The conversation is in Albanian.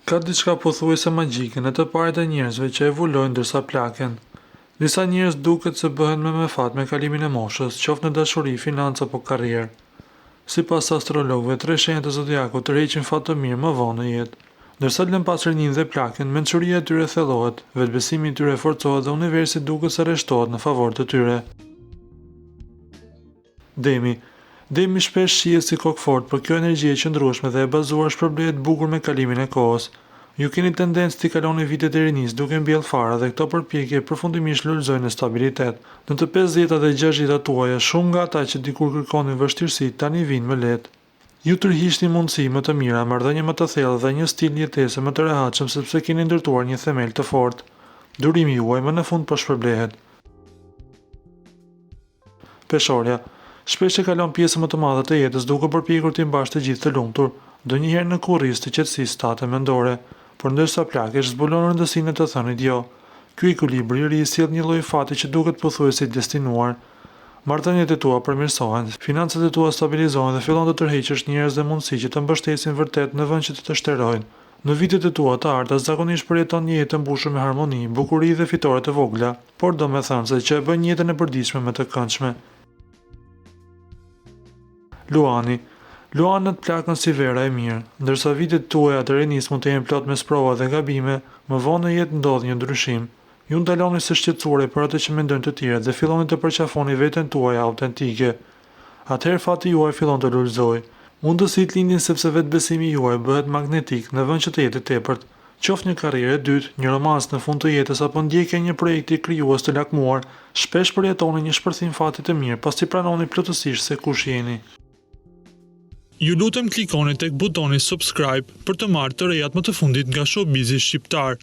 Ka diçka pothuajse magjike në të parët e njerëzve që evolojnë ndërsa plaken. Disa njerëz duket se bëhen me fat me kalimin e moshës, qoftë në dashuri, financë apo karrierë. Sipas astrologëve, 3 shenjat e zodiakut tërheqin fat të mirë më vonë në jetë. Ndërsa lën pas rinjin dhe plaken, mençuria e tyre thellohet, vetbesimi i tyre forcohet dhe universi duket se rreshtohet në favor të tyre. Demi shpesh shihet si kokë fort, por kjo energji e qëndrueshme dhe e bazuar shpërblehet bukur me kalimin e kohës. Ju keni tendencë t'i kaloni vitet e rinisë duke mbjellë fara dhe këto përpjekje përfundimisht lulëzojnë në stabilitet. Në të 50-tat dhe 60-tat tuaja, shumë nga ata që dikur kërkonin vështirësi tani vinë më lehtë. Ju tërhiqni mundësi më të mira, marrëdhënie më të thellë dhe një stil jetese më të rehatshëm sepse keni ndërtuar një themel të fortë. Durimi juaj më në fund po shpërblehet. Peshorja. Shpesh e kalon pjesë më të madhe të jetës duke përpjekur t'i mbash të gjithë të lumtur, ndonjëherë në kurriz të qetësisë state mendore, por ndërsa plakesh zbulon rëndësinë të thënit jo. Ky ekuilibri i ri sjell një lloj fati që duket pothuajse i destinuar. Marrëdhëniet e tua përmirësohen, financat e tua stabilizohen dhe fillon të tërheqësh njerëz dhe mundësi që të mbështesin vërtet në vend që të shterojnë. Në vitet e tua të arta zakonisht përjeton një jetë të mbushur me harmoni, bukuri dhe fitore të vogla, por domethënse që e bën jetën e përditshme më të këndshme. Luanët plakën si vera e mirë, ndërsa vitet tuaja të rinisë mund të jenë plot me sprova dhe gabime, më vonë në jetë ndodh një ndryshim. Ju ndaloni së shqetësuar për atë që mendojnë të tjerët dhe filloni të përqafoni veten tuaj autentike. Atëherë fati juaj fillon të lulëzojë. Mundësitë lindin sepse vetbesimi juaj bëhet magnetik në vend që të jetë tepërt. Qoftë një karrierë e dytë, një romans në fund të jetës apo ndjekja e një projekti krijues të lakmuar, shpesh përjetoni një shpërthim fati të mirë pasi pranoni plotësisht se kush jeni. Ju lutem klikoni tek butoni subscribe për të marrë të rejat më të fundit nga Showbizi shqiptar.